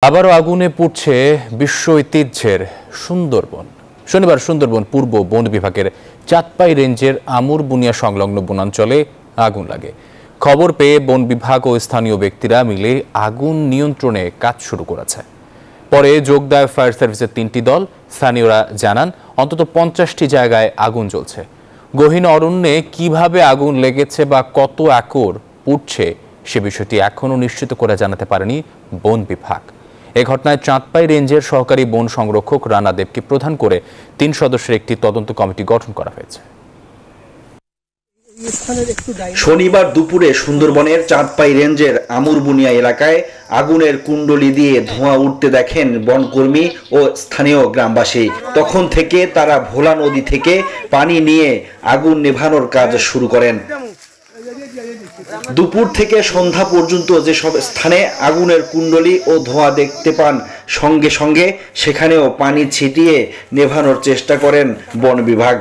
আবারও আগুনে পুড়ছে বিশ্ব ঐতিহ্যের সুন্দরবন। শনিবার সুন্দরবন পূর্ব বন বিভাগের চাঁদপাই রেঞ্জের আমুরবুনিয়া সংলগ্ন বনাঞ্চলে আগুন লাগে। খবর পেয়ে বন বিভাগ ও স্থানীয় ব্যক্তিরা মিলে আগুন নিয়ন্ত্রণে কাজ শুরু করেছে। পরে যোগ দেয় ফায়ার সার্ভিসের 3টি দল। স্থানীয়রা জানান অন্তত 50টি জায়গায় আগুন জ্বলছে। গহীন অরণ্যে কিভাবে আগুন লেগেছে বা কত একর পুড়ছে সে বিষয়টি এখনও নিশ্চিত করে জানাতে পারেনি বন বিভাগ। এ ঘটনায় চাঁদপাই রেঞ্জের সহকারী বন সংরক্ষক রানা দেবকে প্রধান করে 3 সদস্যের একটি তদন্ত কমিটি গঠন করা হয়েছে। শনিবার দুপুরে সুন্দরবনের চাঁদপাই রেঞ্জের আমুরবুনিয়া এলাকায় আগুনের কুণ্ডলি দিয়ে ধোঁয়া উঠতে দেখেন বনকর্মী ও স্থানীয় গ্রামবাসী। তখন থেকে তারা ভোলা নদী থেকে পানি নিয়ে আগুন নেভানোর কাজ শুরু করেন। দুপুর থেকে সন্ধ্যা পর্যন্ত যেসব স্থানে আগুনের কুণ্ডলি ও ধোঁয়া দেখতে পান, সঙ্গে সঙ্গে সেখানেও পানি ছিটিয়ে নেভানোর চেষ্টা করেন বন বিভাগ।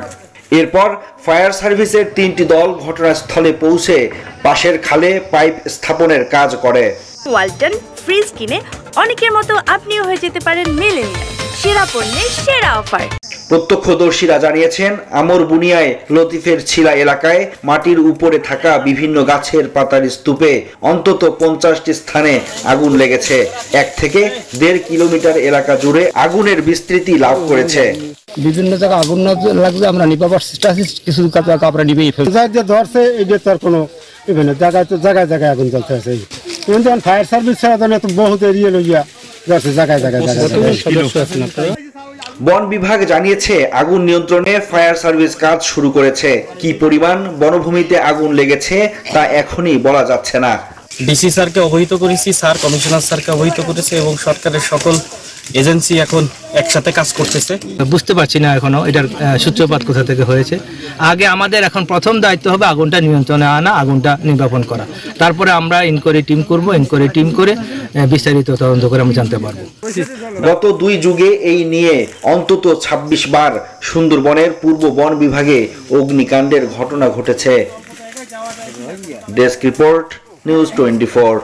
এরপর ফায়ার সার্ভিসের 3টি দল ঘটনাস্থলে পৌঁছে পাশের খালে পাইপ স্থাপনের কাজ করে। ওয়ালটন ফ্রিজ কিনে অনেকের মতো আপনিও হয়ে যেতে পারেন মিলেনিয়াল সেরা পণ্যের সেরা অফার। প্রত্যক্ষদর্শীরা জানিয়েছেন, আমুরবুনিয়ায় লতিফের ছিলা এলাকায় মাটির উপরে থাকা বিভিন্ন গাছের পাতার স্তূপে অন্তত 50টি স্থানে আগুন লেগেছে। 1 থেকে 1.5 কিলোমিটার এলাকা জুড়ে আগুনের বিস্তৃতি লাভ করেছে। বিভিন্ন জায়গায় আগুন লাগবে, আমরা নিভাবার চেষ্টা আছি, কিছু জায়গা আমরা নিবেই ফেলছি। যে ধরছে এটা তার কোনো জায়গায় তো জায়গায় জায়গায় আগুন জ্বলতে আছে। কিন্তু ফায়ার সার্ভিস ছাড়া তো বহুত এরিয়া লইয়া যাচ্ছে জায়গায় জায়গায় জায়গায়। বন বিভাগ জানিয়েছে আগুন নিয়ন্ত্রণে ফায়ার সার্ভিস কাজ শুরু করেছে। কি পরিমাণ বনভূমিতে আগুন লেগেছে তা এখনই বলা যাচ্ছে না। ডিসি স্যারকে অবহিত করেছি, স্যার কমিশনার স্যারকে অবহিত করেছে এবং সরকারের সকল এজেন্সি এখন একসাথে কাজ করতেছে। বুঝতে পারছি না এখনো এটার সূত্রপাত কোথা থেকে হয়েছে। আগে আমাদের এখন প্রথম দায়িত্ব হবে আগুনটা নিয়ন্ত্রণে আনা, আগুনটা নির্বাপন করা। তারপরে আমরা ইনকোয়ারি টিম করব, ইনকোয়ারি টিম করে বিস্তারিত তদন্ত করে আমরা জানতে পারবো। গত 2 যুগে এই নিয়ে অন্তত 26 বার সুন্দরবনের পূর্ব বন বিভাগে অগ্নিকাণ্ডের ঘটনা ঘটেছে। Desk report, news 24।